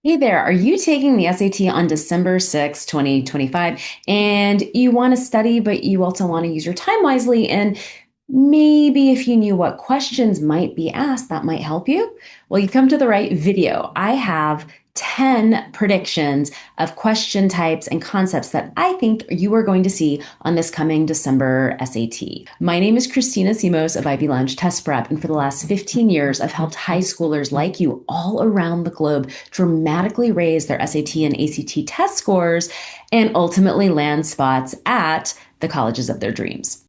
Hey there, are you taking the SAT on December 6th, 2025, and you want to study, but you also want to use your time wisely? And maybe if you knew what questions might be asked, that might help you? Well, you've come to the right video. I have 10 predictions of question types and concepts that I think you are going to see on this coming December SAT. My name is Kristina of Ivy Lunch Test Prep, and for the last 15 years, I've helped high schoolers like you all around the globe dramatically raise their SAT and ACT test scores and ultimately land spots at the colleges of their dreams.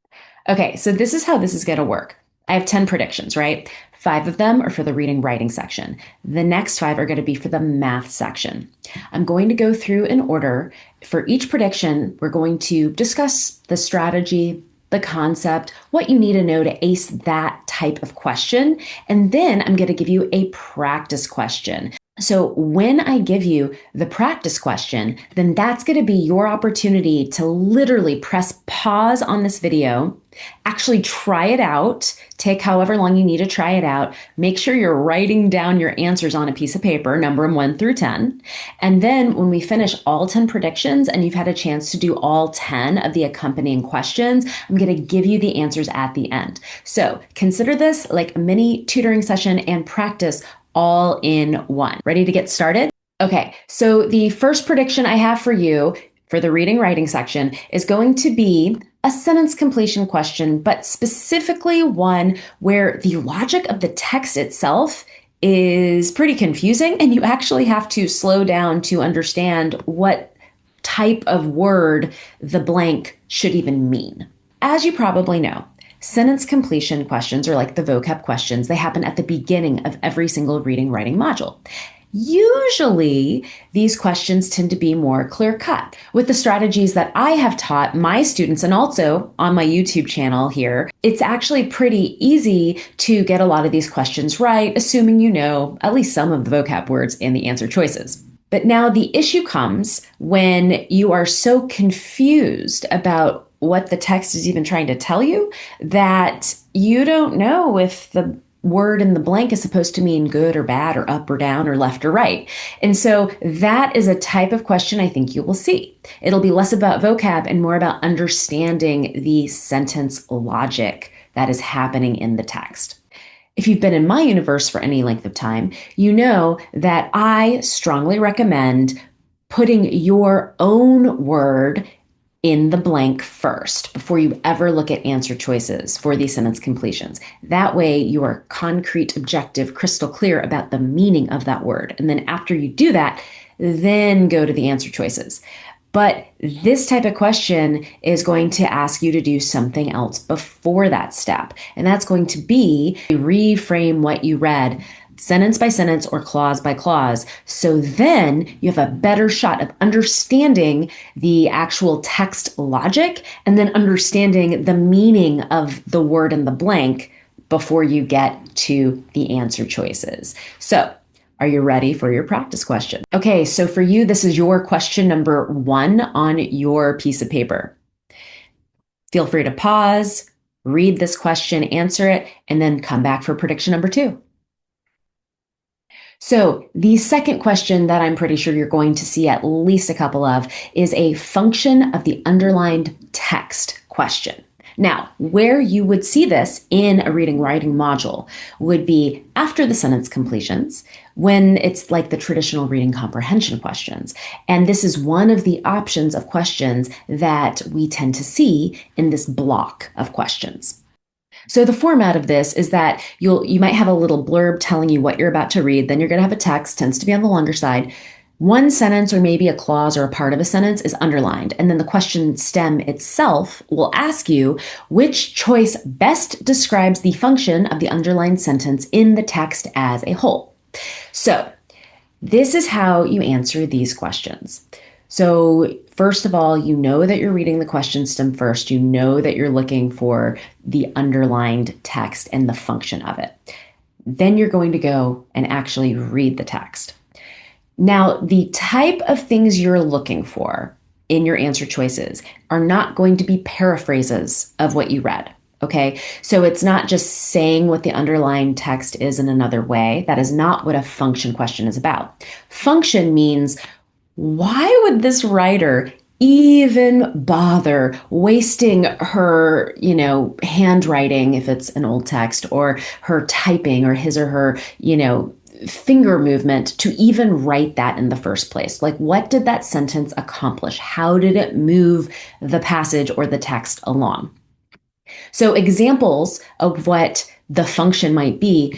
Okay, so this is how this is going to work. I have 10 predictions, right? Five of them are for the reading writing section. The next five are going to be for the math section. I'm going to go through in order. For each prediction, we're going to discuss the strategy, the concept, what you need to know to ace that type of question. And then I'm going to give you a practice question. So when I give you the practice question, then that's going to be your opportunity to literally press pause on this video, actually try it out, take however long you need to try it out, make sure you're writing down your answers on a piece of paper, number them 1 through 10. And then when we finish all 10 predictions and you've had a chance to do all 10 of the accompanying questions, I'm going to give you the answers at the end. So consider this like a mini tutoring session and practice all in one. Ready to get started? Okay, so the first prediction I have for you for the reading writing section is going to be a sentence completion question, but specifically one where the logic of the text itself is pretty confusing and you actually have to slow down to understand what type of word the blank should even mean. As you probably know, sentence completion questions, or like the vocab questions, they happen at the beginning of every single reading writing module. Usually, these questions tend to be more clear-cut. With the strategies that I have taught my students and also on my YouTube channel here, it's actually pretty easy to get a lot of these questions right, assuming you know at least some of the vocab words and the answer choices. But now the issue comes when you are so confused about what the text is even trying to tell you that you don't know if the word in the blank is supposed to mean good or bad or up or down or left or right. And so that is a type of question I think you will see. It'll be less about vocab and more about understanding the sentence logic that is happening in the text. If you've been in my universe for any length of time, you know that I strongly recommend putting your own word in the blank first before you ever look at answer choices for these sentence completions. That way you are concrete, objective, crystal clear about the meaning of that word. And then after you do that, then go to the answer choices. But this type of question is going to ask you to do something else before that step. And that's going to be reframe what you read sentence by sentence or clause by clause. So then you have a better shot of understanding the actual text logic and then understanding the meaning of the word in the blank before you get to the answer choices. So are you ready for your practice question? Okay, so for you, this is your question number 1 on your piece of paper. Feel free to pause, read this question, answer it, and then come back for prediction number 2. So the second question that I'm pretty sure you're going to see at least a couple of is a function of the underlined text question. Now, where you would see this in a reading writing module would be after the sentence completions, when it's like the traditional reading comprehension questions. And this is one of the options of questions that we tend to see in this block of questions. So the format of this is that you might have a little blurb telling you what you're about to read. Then you're going to have a text, tends to be on the longer side. One sentence or maybe a clause or a part of a sentence is underlined. And then the question stem itself will ask you which choice best describes the function of the underlined sentence in the text as a whole. So this is how you answer these questions. So first of all, you know that you're reading the question stem first. You know that you're looking for the underlined text and the function of it. Then you're going to go and actually read the text. Now, the type of things you're looking for in your answer choices are not going to be paraphrases of what you read. Okay, so it's not just saying what the underlying text is in another way. That is not what a function question is about. Function means, why would this writer even bother wasting her, handwriting if it's an old text, or her typing, or his or her, finger movement to even write that in the first place? Like, what did that sentence accomplish? How did it move the passage or the text along? So examples of what the function might be: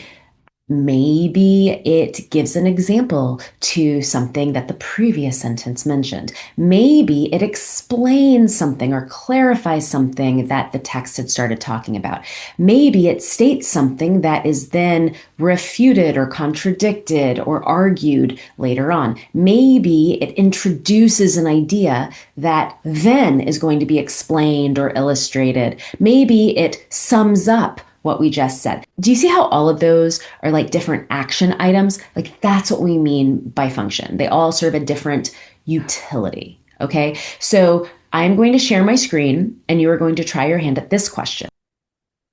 maybe it gives an example to something that the previous sentence mentioned. Maybe it explains something or clarifies something that the text had started talking about. Maybe it states something that is then refuted or contradicted or argued later on. Maybe it introduces an idea that then is going to be explained or illustrated. Maybe it sums up what we just said. Do you see how all of those are like different action items? Like, that's what we mean by function. They all serve a different utility. Okay, so I'm going to share my screen and you are going to try your hand at this question.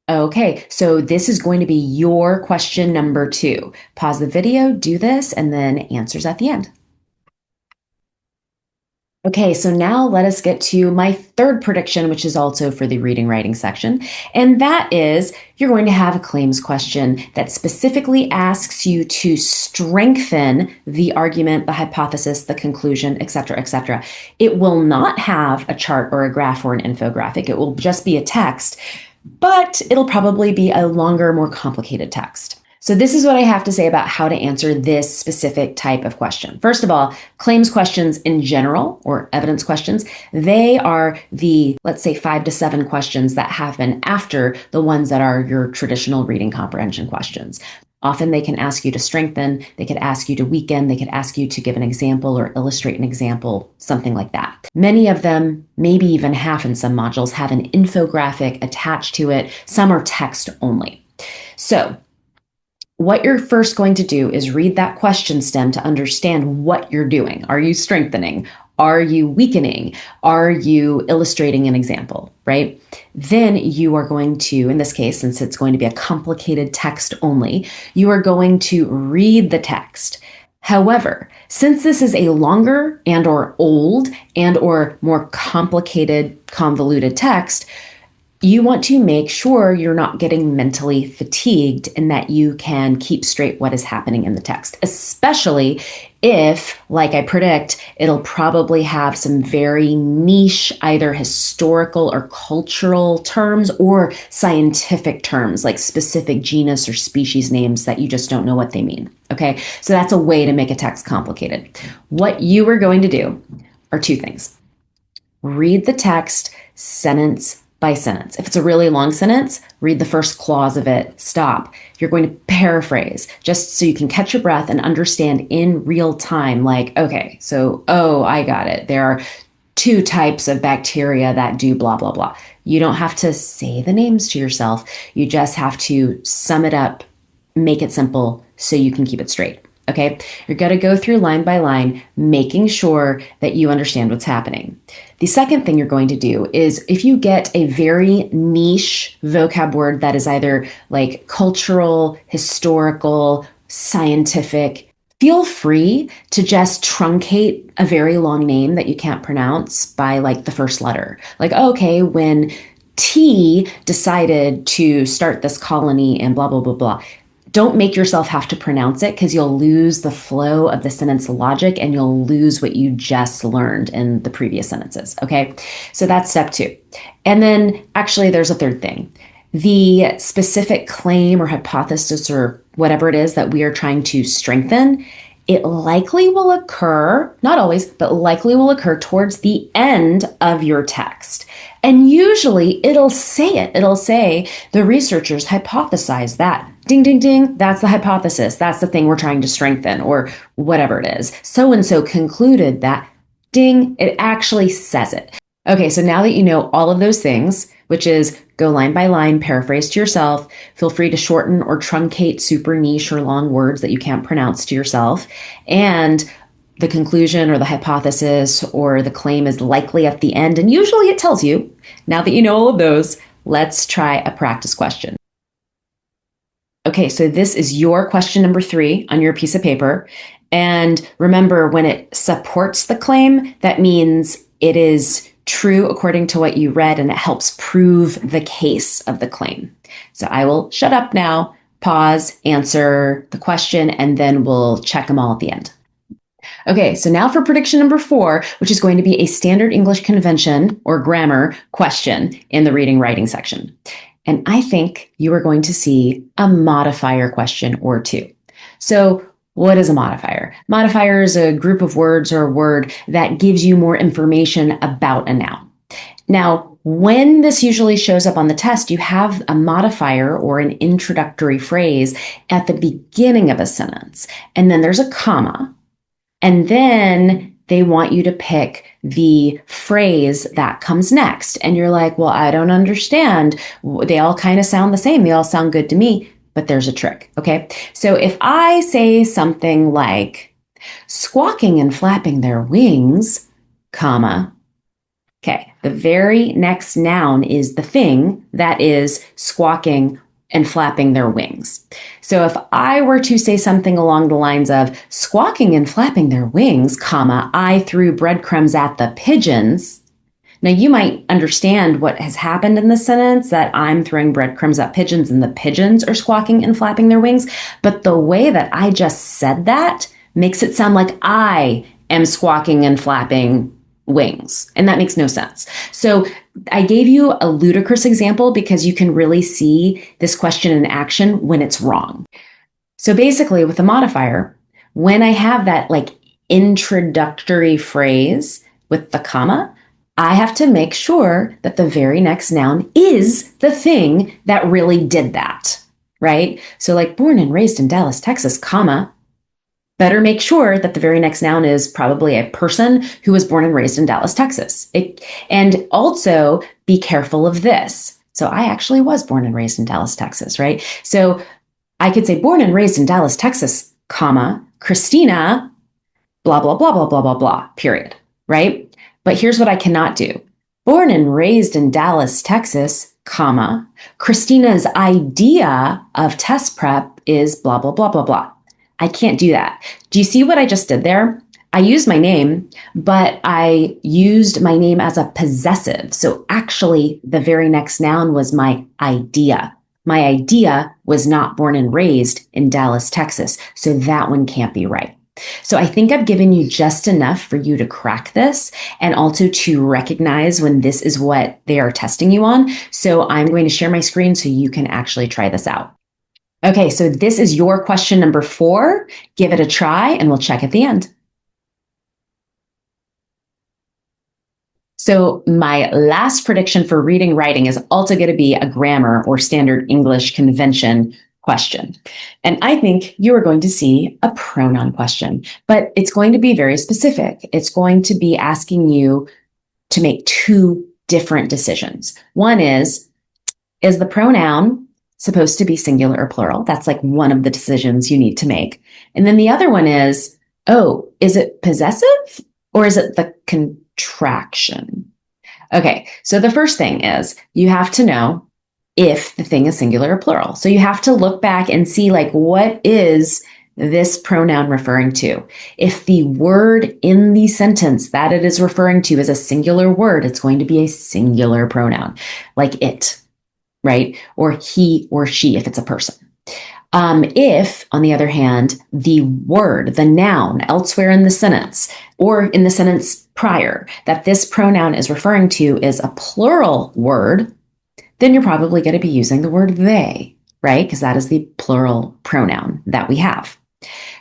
Okay, so this is going to be your question number 2. Pause the video, do this, and then answers at the end. Okay, so now let us get to my third prediction, which is also for the reading writing section. And that is, you're going to have a claims question that specifically asks you to strengthen the argument, the hypothesis, the conclusion, etc., etc. It will not have a chart or a graph or an infographic. It will just be a text, but it'll probably be a longer, more complicated text. So this is what I have to say about how to answer this specific type of question. First of all, claims questions in general, or evidence questions, they are the, let's say, 5 to 7 questions that happen after the ones that are your traditional reading comprehension questions. Often they can ask you to strengthen, they could ask you to weaken, they could ask you to give an example or illustrate an example, something like that. Many of them, maybe even half in some modules, have an infographic attached to it. Some are text only. So what you're first going to do is read that question stem to understand what you're doing. Are you strengthening? Are you weakening? Are you illustrating an example, right? Then you are going to, in this case, since it's going to be a complicated text only, you are going to read the text. However, since this is a longer and or old and or more complicated, convoluted text, you want to make sure you're not getting mentally fatigued and that you can keep straight what is happening in the text, especially if, like I predict, it'll probably have some very niche, either historical or cultural terms or scientific terms, like specific genus or species names that you just don't know what they mean. Okay, so that's a way to make a text complicated. What you are going to do are 2 things. Read the text sentence by sentence. If it's a really long sentence, read the first clause of it, stop. You're going to paraphrase just so you can catch your breath and understand in real time, like, okay, so, oh, I got it. There are 2 types of bacteria that do blah, blah, blah. You don't have to say the names to yourself. You just have to sum it up, make it simple so you can keep it straight. Okay, you're going to go through line by line, making sure that you understand what's happening. The second thing you're going to do is, if you get a very niche vocab word that is either like cultural, historical, scientific, feel free to just truncate a very long name that you can't pronounce by like the first letter. Like, okay, when T decided to start this colony and blah, blah, blah, blah. Don't make yourself have to pronounce it, because you'll lose the flow of the sentence logic and you'll lose what you just learned in the previous sentences. Okay, so that's step 2. And then actually there's a third thing. The specific claim or hypothesis or whatever it is that we are trying to strengthen, it likely will occur, not always, but likely will occur towards the end of your text. And usually it'll say it. It'll say, the researchers hypothesized that. Ding, ding, ding. That's the hypothesis. That's the thing we're trying to strengthen, or whatever it is. So-and-so concluded that. Ding, it actually says it. Okay, so now that you know all of those things, which is go line by line, paraphrase to yourself, feel free to shorten or truncate super niche or long words that you can't pronounce to yourself, and the conclusion or the hypothesis or the claim is likely at the end, and usually it tells you. Now that you know all of those, let's try a practice question. Okay, so this is your question number 3 on your piece of paper. And remember, when it supports the claim, that means it is true according to what you read, and it helps prove the case of the claim. So I will shut up now, pause, answer the question, and then we'll check them all at the end. Okay, so now for prediction number 4, which is going to be a standard English convention or grammar question in the reading writing section. And I think you are going to see a modifier question or two. So what is a modifier? Modifier is a group of words or a word that gives you more information about a noun. Now, when this usually shows up on the test, you have a modifier or an introductory phrase at the beginning of a sentence, and then there's a comma, and then they want you to pick the phrase that comes next. And you're like, well, I don't understand. They all kind of sound the same. They all sound good to me, but there's a trick. Okay. So if I say something like squawking and flapping their wings, comma, okay, the very next noun is the thing that is squawking and flapping their wings. So if I were to say something along the lines of squawking and flapping their wings, comma, I threw breadcrumbs at the pigeons. Now you might understand what has happened in this sentence, that I'm throwing breadcrumbs at pigeons and the pigeons are squawking and flapping their wings. But the way that I just said that makes it sound like I am squawking and flapping wings. And that makes no sense. So I gave you a ludicrous example because you can really see this question in action when it's wrong. So basically with a modifier, when I have that like introductory phrase with the comma, I have to make sure that the very next noun is the thing that really did that, right? So like born and raised in Dallas, Texas, comma, better make sure that the very next noun is probably a person who was born and raised in Dallas, Texas. And also be careful of this. So I actually was born and raised in Dallas, Texas, right? So I could say born and raised in Dallas, Texas, comma, Kristina, blah, blah, blah, blah, blah, blah, blah, period, right? But here's what I cannot do. Born and raised in Dallas, Texas, comma, Kristina's idea of test prep is blah, blah, blah, blah, blah. I can't do that. Do you see what I just did there? I used my name, but I used my name as a possessive. So actually, the very next noun was my idea. My idea was not born and raised in Dallas, Texas. So that one can't be right. So I think I've given you just enough for you to crack this and also to recognize when this is what they are testing you on. So I'm going to share my screen so you can actually try this out. Okay, so this is your question number 4. Give it a try and we'll check at the end. So my last prediction for reading writing is also going to be a grammar or standard English convention question. And I think you are going to see a pronoun question, but it's going to be very specific. It's going to be asking you to make 2 different decisions. One is the pronoun supposed to be singular or plural? That's like one of the decisions you need to make. And then the other one is, is it possessive or is it the contraction? Okay, so the first thing is you have to know if the thing is singular or plural. So you have to look back and see like, what is this pronoun referring to? If the word in the sentence that it is referring to is a singular word, it's going to be a singular pronoun, like it, right? Or he or she, if it's a person. If, on the other hand, the word, the noun elsewhere in the sentence or in the sentence prior that this pronoun is referring to is a plural word, then you're probably going to be using the word they, right? Because that is the plural pronoun that we have.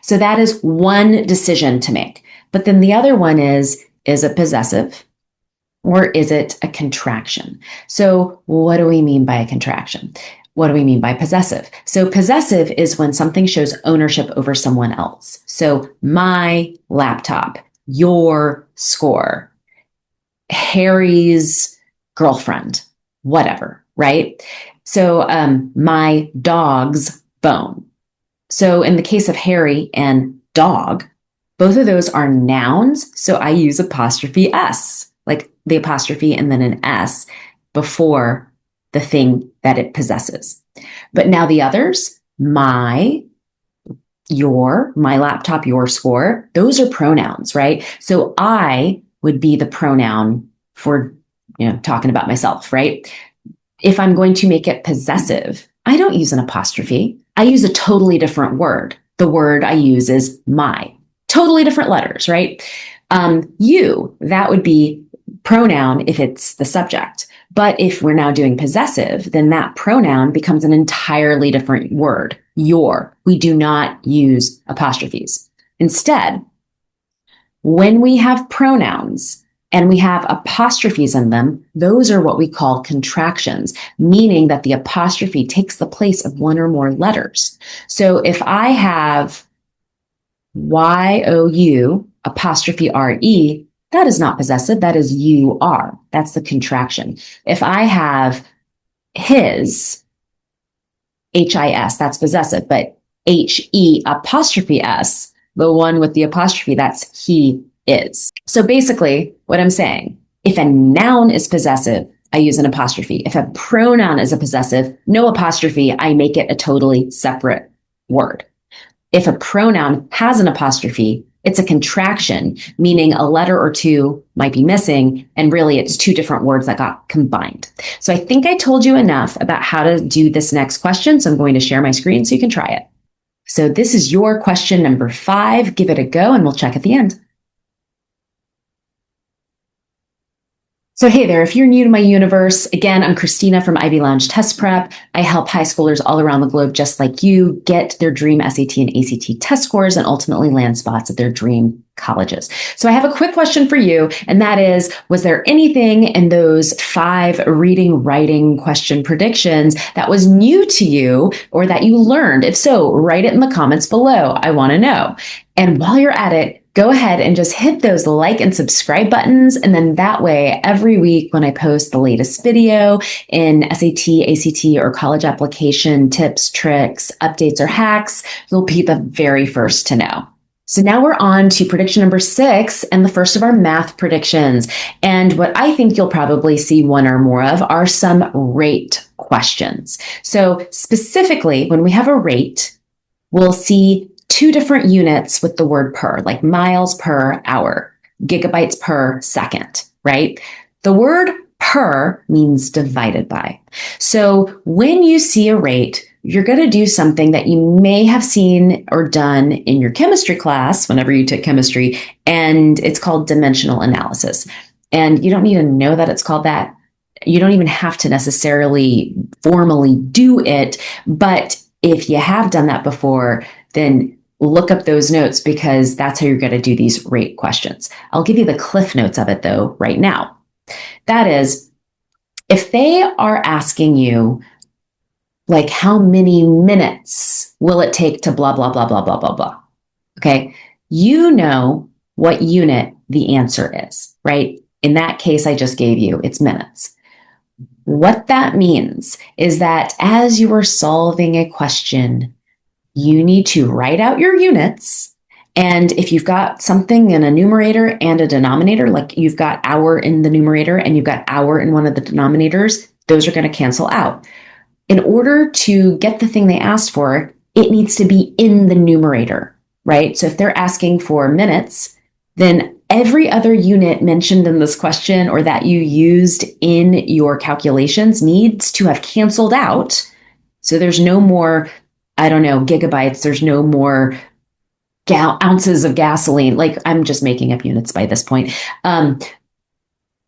So that is one decision to make. But then the other one is it possessive? Or is it a contraction? So what do we mean by a contraction? What do we mean by possessive? So possessive is when something shows ownership over someone else. So my laptop, your score, Harry's girlfriend, whatever, right? So my dog's bone. So in the case of Harry and dog, both of those are nouns. So I use apostrophe S, like the apostrophe and then an S before the thing that it possesses. But now the others, my, your, my laptop, your score, those are pronouns, right? So I would be the pronoun for, talking about myself, right? If I'm going to make it possessive, I don't use an apostrophe. I use a totally different word. The word I use is my. Totally different letters, right? You, that would be pronoun if it's the subject. But if we're now doing possessive, then that pronoun becomes an entirely different word, your. We do not use apostrophes. Instead, when we have pronouns and we have apostrophes in them, those are what we call contractions, meaning that the apostrophe takes the place of one or more letters. So if I have Y-O-U apostrophe R-E, that is not possessive. That is you are. That's the contraction. If I have his, H-I-S, that's possessive, but H-E apostrophe S, the one with the apostrophe, that's he is. So basically what I'm saying, if a noun is possessive, I use an apostrophe. If a pronoun is a possessive, no apostrophe, I make it a totally separate word. If a pronoun has an apostrophe, it's a contraction, meaning a letter or two might be missing, and really it's two different words that got combined. So I think I told you enough about how to do this next question, so I'm going to share my screen so you can try it. So this is your question number 5. Give it a go and we'll check at the end. So hey there, if you're new to my universe, again, I'm Kristina from Ivy Lounge Test Prep. I help high schoolers all around the globe, just like you, get their dream SAT and ACT test scores and ultimately land spots at their dream colleges. So I have a quick question for you, and that is, was there anything in those 5 reading, writing question predictions that was new to you or that you learned? If so, write it in the comments below. I want to know. And while you're at it, go ahead and just hit those like and subscribe buttons. And then that way, every week when I post the latest video in SAT, ACT, or college application tips, tricks, updates, or hacks, you'll be the very first to know. So now we're on to prediction number 6 and the first of our math predictions. And what I think you'll probably see one or more of are some rate questions. So specifically, when we have a rate, we'll see 2 different units with the word per, like miles per hour, gigabytes per second, right? The word per means divided by. So when you see a rate, you're going to do something that you may have seen or done in your chemistry class whenever you took chemistry, and it's called dimensional analysis. And you don't need to know that it's called that. You don't even have to necessarily formally do it, but if you have done that before, then look up those notes because that's how you're going to do these rate questions. I'll give you the cliff notes of it though right now. That is, if they are asking you, like, how many minutes will it take to blah, blah, blah, blah, blah, blah, blah. Okay. You know what unit the answer is, right? In that case, I just gave you, it's minutes. What that means is that as you are solving a question, you need to write out your units. And if you've got something in a numerator and a denominator, like you've got hour in the numerator and you've got hour in one of the denominators, those are going to cancel out. In order to get the thing they asked for, it needs to be in the numerator, right? So if they're asking for minutes, then every other unit mentioned in this question or that you used in your calculations needs to have canceled out. So there's no more, I don't know, gigabytes. There's no more ounces of gasoline. Like, I'm just making up units by this point.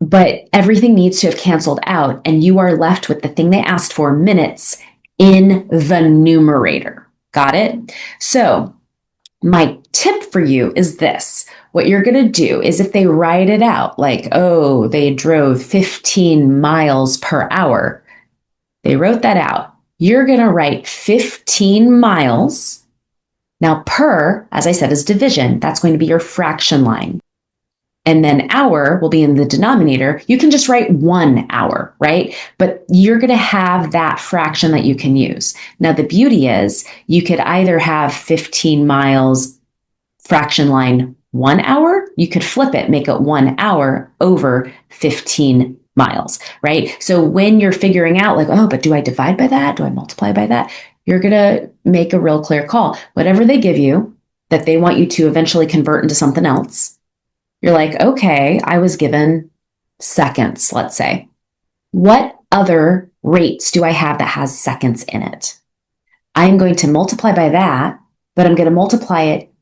But everything needs to have canceled out, and you are left with the thing they asked for, minutes, in the numerator. Got it? So my tip for you is this. What you're going to do is if they write it out, like, oh, they drove 15 miles per hour, they wrote that out. You're going to write 15 miles. Now, per, as I said, is division. That's going to be your fraction line. And then hour will be in the denominator. You can just write 1 hour, right? But you're going to have that fraction that you can use. Now, the beauty is you could either have 15 miles fraction line 1 hour. You could flip it, make it 1 hour over 15 miles, right? So when you're figuring out like, oh, but do I divide by that? Do I multiply by that? You're going to make a real clear call. Whatever they give you that they want you to eventually convert into something else, you're like, okay, I was given seconds, let's say. What other rates do I have that has seconds in it? I'm going to multiply by that, but I'm going to multiply it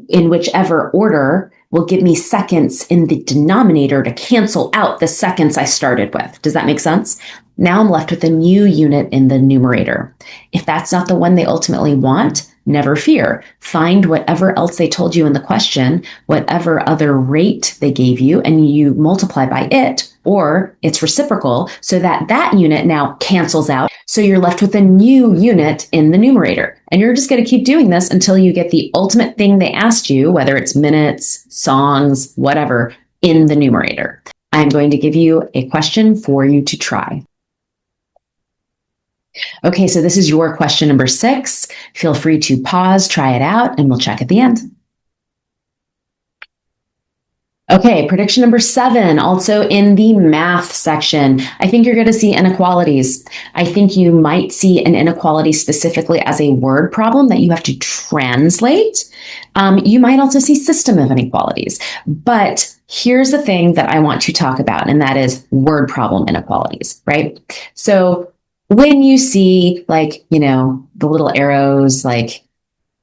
in whichever order will give me seconds in the denominator to cancel out the seconds I started with. Does that make sense? Now I'm left with a new unit in the numerator. If that's not the one they ultimately want, never fear. Find whatever else they told you in the question, whatever other rate they gave you, and you multiply by it or its reciprocal so that that unit now cancels out. So you're left with a new unit in the numerator. And you're just going to keep doing this until you get the ultimate thing they asked you, whether it's minutes, songs, whatever, in the numerator. I'm going to give you a question for you to try. Okay, so this is your question number 6. Feel free to pause, try it out, and we'll check at the end. Okay, prediction number 7, also in the math section. I think you're going to see inequalities. I think you might see an inequality specifically as a word problem that you have to translate. You might also see system of inequalities. But here's the thing that I want to talk about, and that is word problem inequalities, right? So when you see like, the little arrows like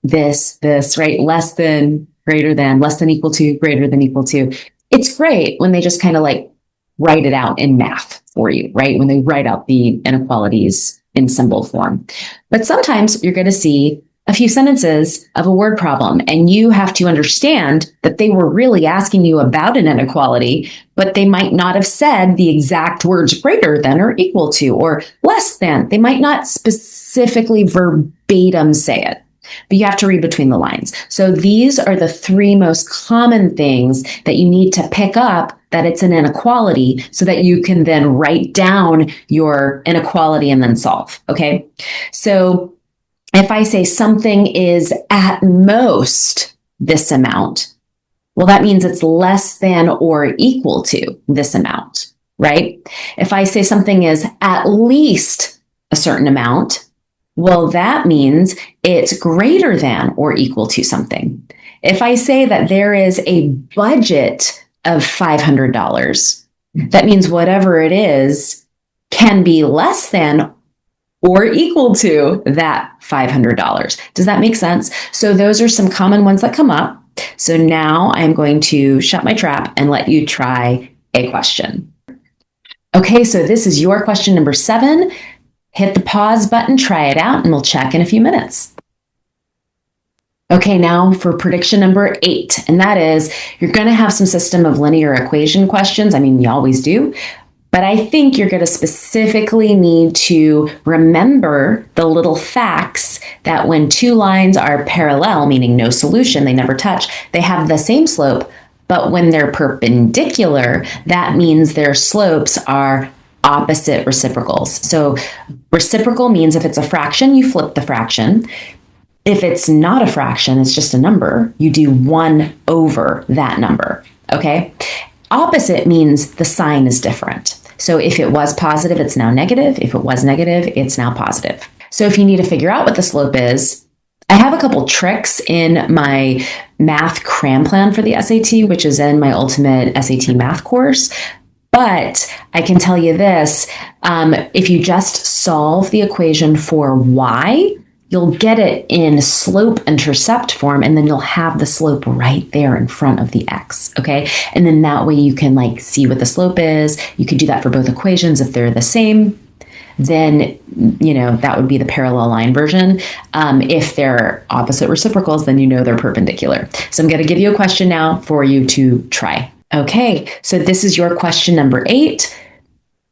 this, right? Less than, greater than, less than, equal to, greater than, equal to. It's great when they just kind of like write it out in math for you, right? When they write out the inequalities in symbol form. But sometimes you're going to see a few sentences of a word problem, and you have to understand that they were really asking you about an inequality, but they might not have said the exact words greater than or equal to or less than. They might not specifically verbatim say it, but you have to read between the lines. So these are the 3 most common things that you need to pick up that it's an inequality so that you can then write down your inequality and then solve. Okay. So if I say something is at most this amount, well, that means it's less than or equal to this amount, right? If I say something is at least a certain amount, well, that means it's greater than or equal to something. If I say that there is a budget of $500, that means whatever it is can be less than or equal to that $500. Does that make sense? So those are some common ones that come up. So now I'm going to shut my trap and let you try a question. Okay, so this is your question number 7. Hit the pause button, try it out, and we'll check in a few minutes. Okay, now for prediction number 8, and that is you're going to have some system of linear equation questions. I mean, you always do. But I think you're going to specifically need to remember the little facts that when 2 lines are parallel, meaning no solution, they never touch, they have the same slope. But when they're perpendicular, that means their slopes are opposite reciprocals. So reciprocal means if it's a fraction, you flip the fraction. If it's not a fraction, it's just a number, you do 1 over that number, okay? Opposite means the sign is different. So if it was positive, it's now negative. If it was negative, it's now positive. So if you need to figure out what the slope is, I have a couple tricks in my math cram plan for the SAT, which is in my ultimate SAT math course. But I can tell you this, if you just solve the equation for y, you'll get it in slope-intercept form, and then you'll have the slope right there in front of the x, okay? And then that way you can like see what the slope is. You could do that for both equations if they're the same. Then, that would be the parallel line version. If they're opposite reciprocals, then they're perpendicular. So I'm going to give you a question now for you to try. Okay, so this is your question number 8.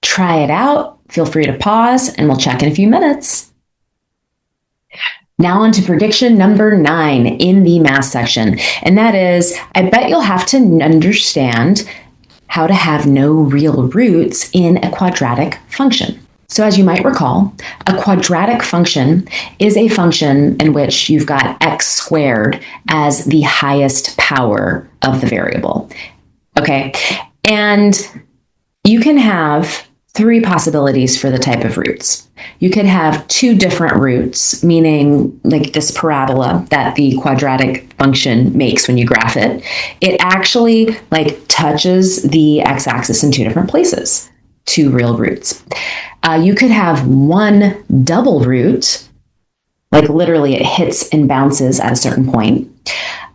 Try it out. Feel free to pause, and we'll check in a few minutes. Now on to prediction number 9 in the math section. And that is, I bet you'll have to understand how to have no real roots in a quadratic function. So as you might recall, a quadratic function is a function in which you've got x squared as the highest power of the variable. Okay, and you can have three possibilities for the type of roots. You could have two different roots, meaning like this parabola that the quadratic function makes when you graph it. It actually like touches the x-axis in two different places, two real roots. You could have one double root, like literally it hits and bounces at a certain point.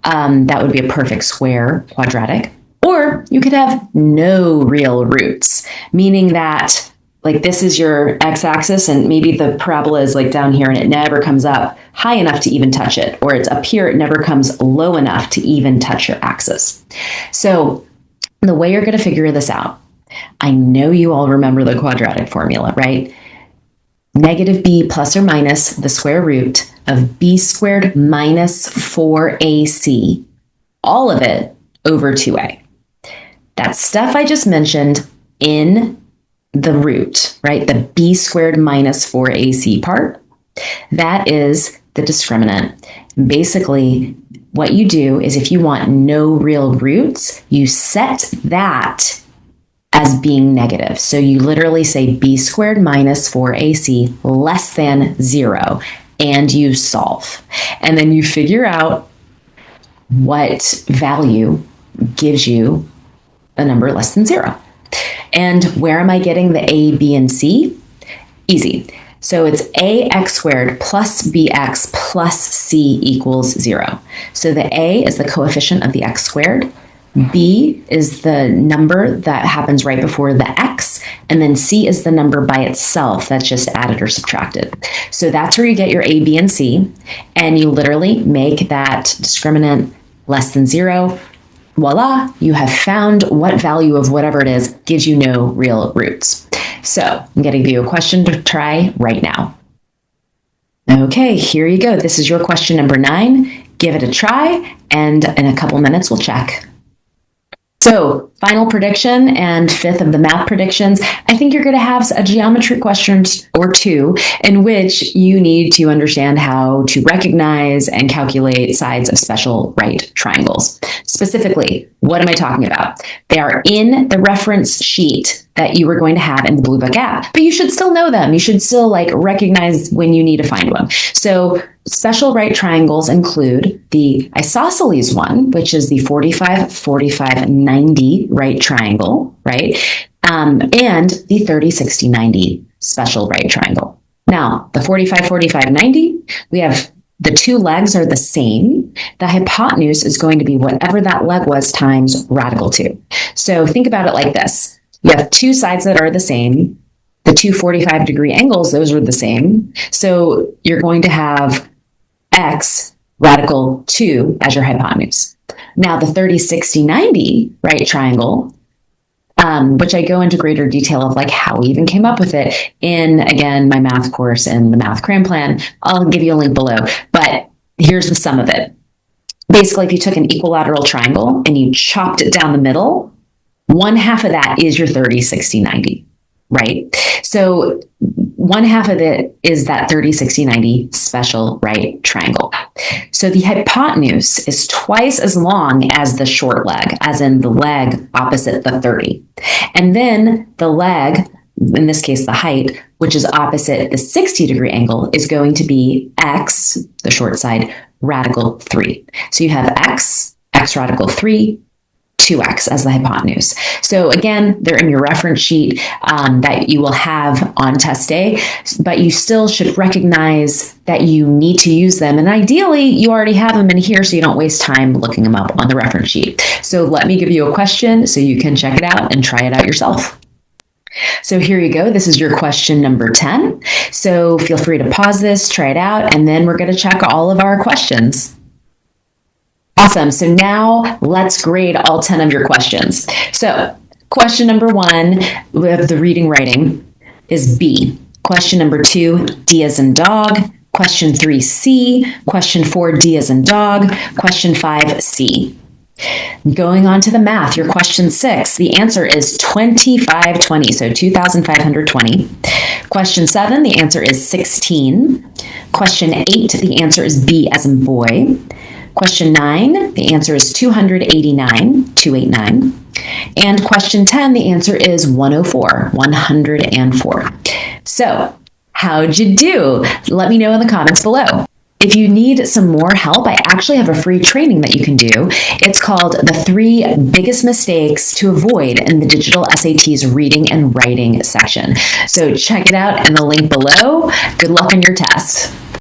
That would be a perfect square quadratic. Or you could have no real roots, meaning that like this is your x-axis and maybe the parabola is like down here and it never comes up high enough to even touch it, or it's up here, it never comes low enough to even touch your axis. So the way you're going to figure this out, I know you all remember the quadratic formula, right? Negative b plus or minus the square root of b squared minus 4ac, all of it over 2a. That stuff I just mentioned in the root, right? The b squared minus 4ac part, that is the discriminant. Basically, what you do is if you want no real roots, you set that as being negative. So you literally say b squared minus 4ac less than 0, and you solve. And then you figure out what value gives you a number less than 0. And where am I getting the a, b, and c? Easy. So it's ax squared plus bx plus c equals 0. So the a is the coefficient of the x squared, b is the number that happens right before the x, and then c is the number by itself that's just added or subtracted. So that's where you get your a, b, and c, and you literally make that discriminant less than 0. Voila, you have found what value of whatever it is gives you no real roots. So I'm going to give you a question to try right now. Okay, here you go. This is your question number 9. Give it a try, and in a couple minutes, we'll check. So final prediction and fifth of the math predictions, I think you're going to have a geometry question or two in which you need to understand how to recognize and calculate sides of special right triangles. Specifically, what am I talking about? They are in the reference sheet that you were going to have in the Blue Book app, but you should still know them. You should still like recognize when you need to find one. So special right triangles include the isosceles one, which is the 45, 45, 90 right triangle, right? And the 30, 60, 90 special right triangle. Now, the 45, 45, 90, we have the two legs are the same. The hypotenuse is going to be whatever that leg was times radical 2. So think about it like this. You have two sides that are the same. The two 45-degree angles, those are the same. So you're going to have x radical 2 as your hypotenuse. Now the 30, 60, 90 right triangle, which I go into greater detail of like how we even came up with it in, again, my math course and the math cram plan. I'll give you a link below, but here's the sum of it. Basically, if you took an equilateral triangle and you chopped it down the middle, one half of that is your 30, 60, 90, right? So one half of it is that 30, 60, 90 special right triangle. So the hypotenuse is twice as long as the short leg, as in the leg opposite the 30. And then the leg, in this case, the height, which is opposite the 60-degree angle, is going to be x, the short side, radical 3. So you have x radical 3, 2x as the hypotenuse. So again, they're in your reference sheet that you will have on test day, but you still should recognize that you need to use them. And ideally, you already have them in here so you don't waste time looking them up on the reference sheet. So let me give you a question so you can check it out and try it out yourself. So here you go. This is your question number 10. So feel free to pause this, try it out, and then we're going to check all of our questions. Awesome. So now let's grade all 10 of your questions. So question number 1 with the reading writing is B. Question number 2, D as in dog. Question 3, C. Question 4, D as in dog. Question 5, C. Going on to the math, your question 6, the answer is 2520, so 2,520. Question 7, the answer is 16. Question 8, the answer is B as in boy. Question 9, the answer is 289, 289. And question 10, the answer is 104, 104. So, how'd you do? Let me know in the comments below. If you need some more help, I actually have a free training that you can do. It's called The 3 Biggest Mistakes to Avoid in the Digital SAT's Reading and Writing section. So check it out in the link below. Good luck on your test.